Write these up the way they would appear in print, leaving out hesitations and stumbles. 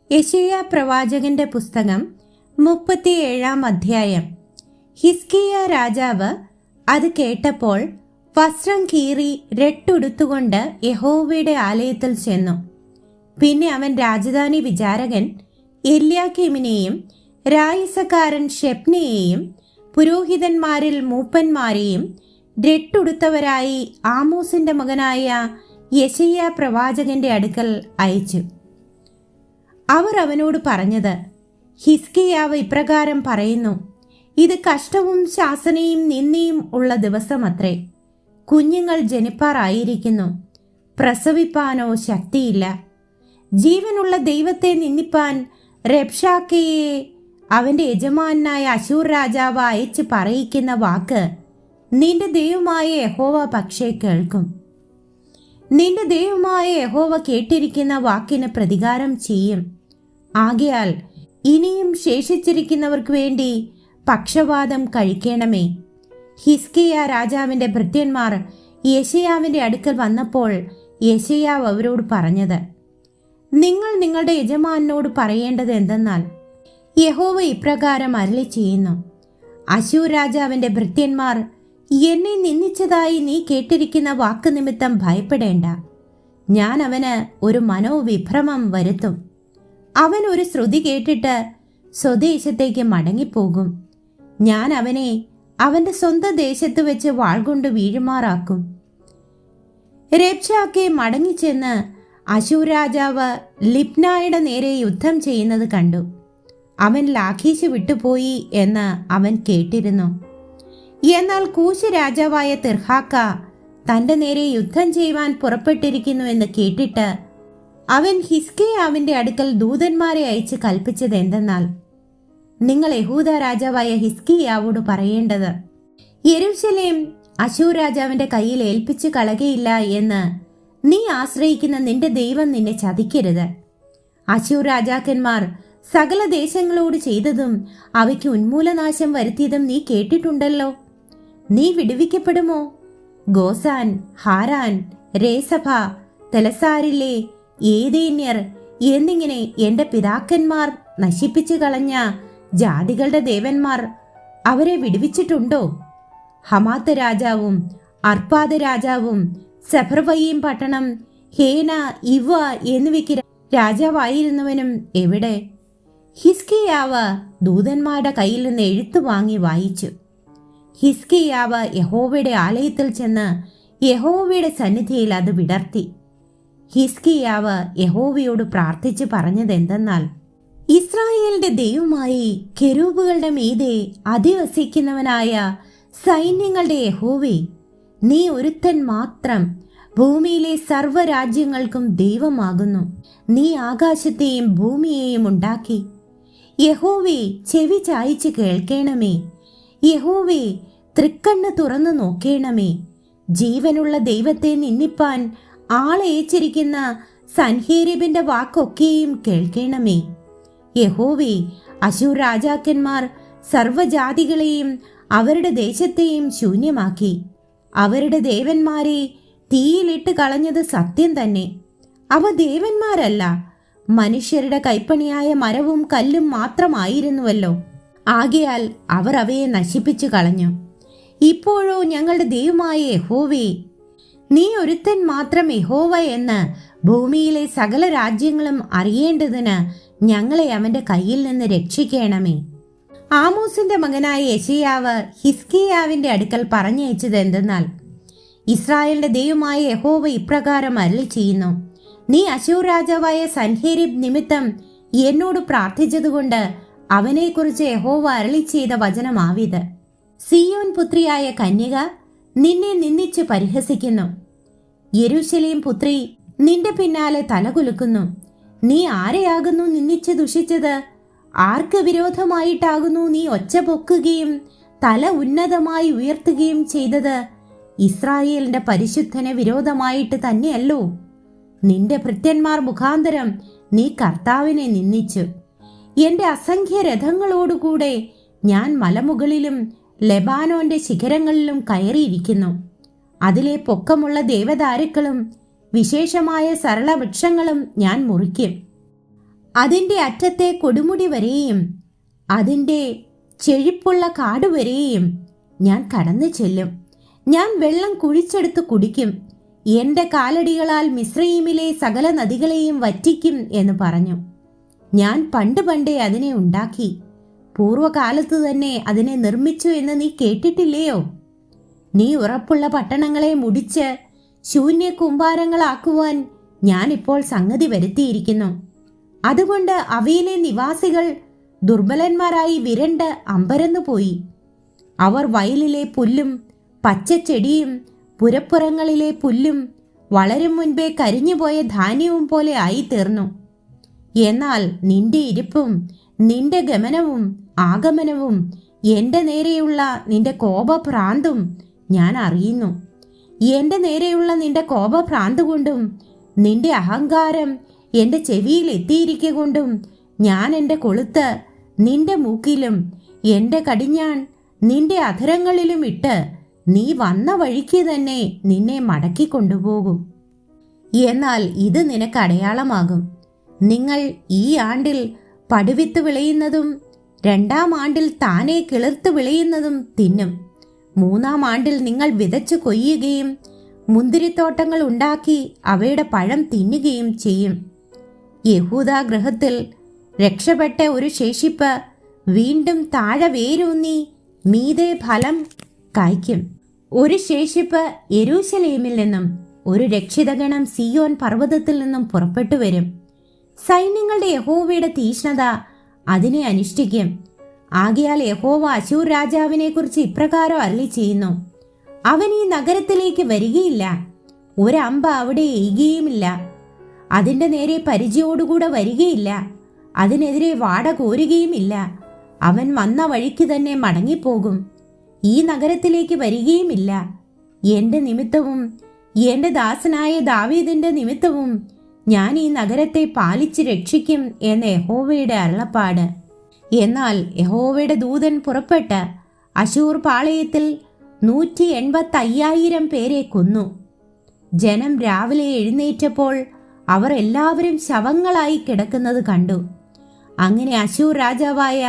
യെശയ്യാ പ്രവാചകന്റെ പുസ്തകം 37-ാം അധ്യായം. ഹിസ്കിയ രാജാവ് അത് കേട്ടപ്പോൾ വസ്ത്രം കീറി രട്ടുടുത്തുകൊണ്ട് യഹോവയുടെ ആലയത്തിൽ ചെന്നു. പിന്നെ അവൻ രാജധാനി വിചാരകൻ എല്യാക്കീമിനെയും രായിസക്കാരൻ ഷെപ്നയെയും പുരോഹിതന്മാരിൽ മൂപ്പന്മാരെയും രട്ടുടുത്തവരായി ആമോസിന്റെ മകനായ യെശയ്യാ പ്രവാചകന്റെ അടുക്കൽ അയച്ചു. അവർ അവനോട് പറഞ്ഞത്, ഹിസ്കിയാവ് ഇപ്രകാരം പറയുന്നു: ഇത് കഷ്ടവും ശാസനയും നിന്ദയും ഉള്ള ദിവസമത്രേ. കുഞ്ഞുങ്ങൾ ജനിപ്പാറായിരിക്കുന്നു, പ്രസവിപ്പാനോ ശക്തിയില്ല. ജീവനുള്ള ദൈവത്തെ നിന്ദിപ്പാൻ രബ്ഷാക്കയെ അവന്റെ യജമാനായ അശൂർ രാജാവ് അയച്ച് പറയിക്കുന്ന വാക്ക് നിന്റെ ദൈവമായ യഹോവ പക്ഷേ കേൾക്കും. നിന്റെ ദൈവമായ യഹോവ കേട്ടിരിക്കുന്ന വാക്കിന് പ്രതികാരം ചെയ്യും. ആകയാൽ ഇനിയും ശേഷിച്ചിരിക്കുന്നവർക്ക് വേണ്ടി പക്ഷവാദം കഴിക്കണമേ. ഹിസ്കിയ രാജാവിന്റെ ഭൃത്യന്മാർ യെശയ്യാവിന്റെ അടുക്കൽ വന്നപ്പോൾ യെശയ്യാവ് അവരോട് പറഞ്ഞത്, നിങ്ങൾ നിങ്ങളുടെ യജമാനോട് പറയേണ്ടത് എന്തെന്നാൽ, യഹോവ ഇപ്രകാരം അരുളി ചെയ്യുന്നു: അശൂർ രാജാവിന്റെ ഭൃത്യന്മാർ എന്നെ നിന്ദിച്ചതായി നീ കേട്ടിരിക്കുന്ന വാക്ക് നിമിത്തം ഭയപ്പെടേണ്ട. ഞാൻ അവന് ഒരു മനോവിഭ്രമം വരുത്തും. അവൻ ഒരു ശ്രുതി കേട്ടിട്ട് സ്വദേശത്തേക്ക് മടങ്ങിപ്പോകും. ഞാൻ അവനെ അവന്റെ സ്വന്തം ദേശത്ത് വെച്ച് വാൾകൊണ്ട് വീഴുമാറാക്കും. രബ്ഷാക്കെ മടങ്ങിച്ചെന്ന് അശൂർ രാജാവ് ലിബ്നായുടെ നേരെ യുദ്ധം ചെയ്യുന്നത് കണ്ടു. അവൻ ലാഖീശ് വിട്ടുപോയി എന്ന് അവൻ കേട്ടിരുന്നു. എന്നാൽ കൂശ് രാജാവായ തിർഹാക്ക തന്റെ നേരെ യുദ്ധം ചെയ്യുവാൻ പുറപ്പെട്ടിരിക്കുന്നു എന്ന് കേട്ടിട്ട് അവൻ ഹിസ്കിയാവിന്റെ അടുക്കൽ ദൂതന്മാരെ അയച്ച് കൽപ്പിച്ചത് എന്തെന്നാൽ, നിങ്ങൾ യഹൂദ രാജാവായ ഹിസ്കിയാവോട് പറയേണ്ടത്, യെരൂശലേം അശൂർ രാജാവിന്റെ കയ്യിൽ ഏൽപ്പിച്ചു കളകയില്ല എന്ന് നീ ആശ്രയിക്കുന്ന നിന്റെ ദൈവം നിന്നെ ചതിക്കരുത്. അശൂർ രാജാക്കന്മാർ സകല ദേശങ്ങളോട് ചെയ്തതും അവയ്ക്ക് ഉന്മൂലനാശം വരുത്തിയതും നീ കേട്ടിട്ടുണ്ടല്ലോ. നീ വിടുവിക്കപ്പെടുമോ? ഗോസാൻ, ഹാരാൻ, രേസഭ, തെലസാരിലെ ഏദേന്യർ എന്നിങ്ങനെ എന്റെ പിതാക്കന്മാർ നശിപ്പിച്ചു കളഞ്ഞ ജാതികളുടെ ദേവന്മാർ അവരെ വിടുവിച്ചിട്ടുണ്ടോ? ഹമാത്ത് രാജാവും അർപ്പാദ് രാജാവും സെഫർവയീം പട്ടണം, ഹേന, ഇവ എന്നിവയ്ക്ക് രാജാവായിരുന്നവനും എവിടെ? ഹിസ്കിയാവ് ദൂതന്മാരുടെ കയ്യിൽ നിന്ന് എഴുത്തു വാങ്ങി വായിച്ചു. ഹിസ്കിയാവ് യഹോവയുടെ ആലയത്തിൽ ചെന്ന് യഹോവയുടെ സന്നിധിയിൽ അത് വിടർത്തി. ഹിസ്കിയാവ് യഹോവയോട് പ്രാർത്ഥിച്ച് പറഞ്ഞത് എന്തെന്നാൽ, ഇസ്രായേലിന്റെ ദൈവമായി കെരൂബുകളുടെ മീതെ അധിവസിക്കുന്നവനായ സൈന്യങ്ങളുടെ യഹോവേ, നീ ഒരുത്തൻ മാത്രം ഭൂമിയിലെ സർവ്വരാജ്യങ്ങൾക്കും ദൈവമാകുന്നു. നീ ആകാശത്തെയും ഭൂമിയെയും ഉണ്ടാക്കി. യഹോവേ, ചെവി ചായിച്ച് കേൾക്കണമേ. യഹോവേ, തൃക്കണ്ണ് തുറന്നു നോക്കേണമേ. ജീവനുള്ള ദൈവത്തെ നിന്ദിപ്പാൻ ആളയച്ചിരിക്കുന്ന സൻഹേരിബിന്റെ വാക്കൊക്കെയും കേൾക്കണമേ. യഹോവേ, അശൂർ രാജാക്കന്മാർ സർവ്വജാതികളെയും അവരുടെ ദേശത്തെയും ശൂന്യമാക്കി. അവരുടെ ദേവന്മാരെ തീയിലിട്ട് കളഞ്ഞത് സത്യം തന്നെ. അവ ദേവന്മാരല്ല, മനുഷ്യരുടെ കൈപ്പണിയായ മരവും കല്ലും മാത്രമായിരുന്നുവല്ലോ. ആകയാൽ അവർ അവയെ നശിപ്പിച്ചു കളഞ്ഞു. ഇപ്പോഴോ ഞങ്ങളുടെ ദൈവമായ യഹോവേ, നീ ഒരുത്തൻ മാത്രം യഹോവ എന്ന് ഭൂമിയിലെ സകല രാജ്യങ്ങളും അറിയേണ്ടതിന് ഞങ്ങളെ അവന്റെ കയ്യിൽ നിന്ന് രക്ഷിക്കണമേ. ആമോസിന്റെ മകനായ യെശയ്യാവ് ഹിസ്കിയാവിന്റെ അടുക്കൽ പറഞ്ഞയച്ചത് എന്തെന്നാൽ, ഇസ്രായേലിന്റെ ദൈവമായ യഹോവ ഇപ്രകാരം അരുളി ചെയ്യുന്നു: നീ അശൂർ രാജാവായ സൻഹേരിബ് നിമിത്തം എന്നോട് പ്രാർത്ഥിച്ചതുകൊണ്ട് അവനെക്കുറിച്ച് യഹോവ അരുളി ചെയ്ത വചനമാവിത്. സിയോൻ പുത്രിയായ കന്യക നിന്നെ നിന്ദിച്ച് പരിഹസിക്കുന്നു. യെരൂശലേം പുത്രി നിന്റെ പിന്നാലെ തലകുലുക്കുന്നു. നീ ആരെയാകുന്നു നിന്ദിച്ച് ദുഷിച്ചത്? ആർക്ക് വിരോധമായിട്ടാകുന്നു നീ ഒച്ച പൊക്കുകയും തല ഉന്നതമായി ഉയർത്തുകയും ചെയ്തത്? ഇസ്രായേലിന്റെ പരിശുദ്ധന് വിരോധമായിട്ട് തന്നെയല്ലോ. നിന്റെ ഭൃത്യന്മാർ മുഖാന്തരം നീ കർത്താവിനെ നിന്ദിച്ചു. എന്റെ അസംഖ്യ രഥങ്ങളോടുകൂടെ ഞാൻ മലമുകളിലും ലെബാനോന്റെ ശിഖരങ്ങളിലും കയറിയിരിക്കുന്നു. അതിലെ പൊക്കമുള്ള ദേവദാരുക്കളും വിശേഷമായ സരള വൃക്ഷങ്ങളും ഞാൻ മുറിക്കും. അതിൻ്റെ അറ്റത്തെ കൊടുമുടി വരെയും അതിൻ്റെ ചെഴിപ്പുള്ള കാടുവരെയും ഞാൻ കടന്നു ചെല്ലും. ഞാൻ വെള്ളം കുഴിച്ചെടുത്ത് കുടിക്കും. എൻ്റെ കാലടികളാൽ മിസ്രയീമിലെ സകല നദികളെയും വറ്റിക്കും എന്ന് പറഞ്ഞു. ഞാൻ പണ്ടേ അതിനെ ഉണ്ടാക്കി, പൂർവ്വകാലത്ത് തന്നെ അതിനെ നിർമ്മിച്ചു എന്ന് നീ കേട്ടിട്ടില്ലയോ? നീ ഉറപ്പുള്ള പട്ടണങ്ങളെ മുടിച്ച് ശൂന്യ കൂമ്പാരങ്ങളാക്കുവാൻ ഞാനിപ്പോൾ സംഗതി വരുത്തിയിരിക്കുന്നു. അതുകൊണ്ട് അവയിലെ നിവാസികൾ ദുർബലന്മാരായി വിരണ്ട് അമ്പരന്നു പോയി. അവർ വയലിലെ പുല്ലും പച്ചച്ചെടിയും പുരപ്പുറങ്ങളിലെ പുല്ലും വളരും മുൻപേ കരിഞ്ഞുപോയ ധാന്യവും പോലെ ആയിത്തീർന്നു. എന്നാൽ നിന്റെ ഇരിപ്പും നിന്റെ ഗമനവും ആഗമനവും എൻ്റെ നേരെയുള്ള നിന്റെ കോപഭ്രാന്തും ഞാൻ അറിയുന്നു. എൻ്റെ നേരെയുള്ള നിന്റെ കോപഭ്രാന്ത് കൊണ്ടും നിന്റെ അഹങ്കാരം എൻ്റെ ചെവിയിൽ എത്തിയിരിക്കൊണ്ടും ഞാൻ എൻ്റെ കൊളുത്ത് നിന്റെ മൂക്കിലും എൻ്റെ കടിഞ്ഞാൺ നിന്റെ അധരങ്ങളിലും ഇട്ട് നീ വന്ന വഴിക്ക് തന്നെ നിന്നെ മടക്കി കൊണ്ടുപോകും. എന്നാൽ ഇത് നിനക്ക് അടയാളമാകും. നിങ്ങൾ ഈ ആണ്ടിൽ പടുവിത്ത് വിളയുന്നതും 2-ാം ആണ്ടിൽ താനെ കിളിർത്ത് വിളയുന്നതും തിന്നും. 3-ാം ആണ്ടിൽ നിങ്ങൾ വിതച്ചു കൊയ്യുകയും മുന്തിരിത്തോട്ടങ്ങൾ ഉണ്ടാക്കി അവയുടെ പഴം തിന്നുകയും ചെയ്യും. യഹൂദാ ഗൃഹത്തിൽ രക്ഷപ്പെട്ട ഒരു ശേഷിപ്പ് വീണ്ടും താഴെ വേരൂന്നി മീതെ ഫലം കായ്ക്കും. ഒരു ശേഷിപ്പ് യെരൂശലേമിൽ നിന്നും, ഒരു രക്ഷിതഗണം സിയോൻ പർവ്വതത്തിൽ നിന്നും പുറപ്പെട്ടു വരും. സൈന്യങ്ങളുടെ യഹോവയുടെ തീഷ്ണത അതിനെ അനുഷ്ഠിക്കും. ആകയാൽ യഹോവ അശൂർ രാജാവിനെ കുറിച്ച് ഇപ്രകാരം അരുളി ചെയ്യുന്നു: അവൻ ഈ നഗരത്തിലേക്ക് വരികയില്ല, ഒരമ്പ അവിടെ എയ്യുകയുമില്ല, അതിൻ്റെ നേരെ പരിചയോടുകൂടെ വരികയില്ല, അതിനെതിരെ വാട കോരുകയുമില്ല. അവൻ വന്ന വഴിക്ക് തന്നെ മടങ്ങിപ്പോകും, ഈ നഗരത്തിലേക്ക് വരികയുമില്ല. എൻ്റെ നിമിത്തവും എൻ്റെ ദാസനായ ദാവീദിൻ്റെ നിമിത്തവും ഞാൻ ഈ നഗരത്തെ പാലിച്ച് രക്ഷിക്കും എന്ന് യഹോവയുടെ അരുളപ്പാട്. എന്നാൽ യഹോവയുടെ ദൂതൻ പുറപ്പെട്ട് അശൂർ പാളയത്തിൽ 185,000 പേരെ കൊന്നു. ജനം രാവിലെ എഴുന്നേറ്റപ്പോൾ അവർ എല്ലാവരും ശവങ്ങളായി കിടക്കുന്നത് കണ്ടു. അങ്ങനെ അശൂർ രാജാവായ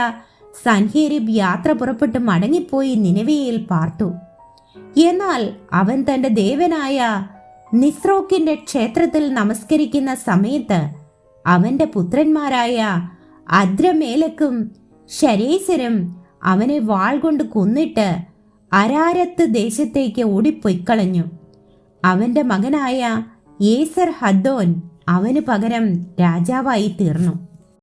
സൻഹേരിബ് യാത്ര പുറപ്പെട്ട് മടങ്ങിപ്പോയി നിനവയിൽ പാർത്തു. എന്നാൽ അവൻ തൻ്റെ ദേവനായ നിസ്രോക്കിന്റെ ക്ഷേത്രത്തിൽ നമസ്കരിക്കുന്ന സമയത്ത് അവന്റെ പുത്രന്മാരായ അദ്രമേലക്കും ശരേസരും അവനെ വാൾ കൊണ്ട് കൊന്നിട്ട് അരാരത്ത് ദേശത്തേക്ക് ഓടിപ്പൊയ്ക്കളഞ്ഞു. അവന്റെ മകനായ യേസർ ഹദ്ദോൻ അവന് പകരം രാജാവായി തീർന്നു.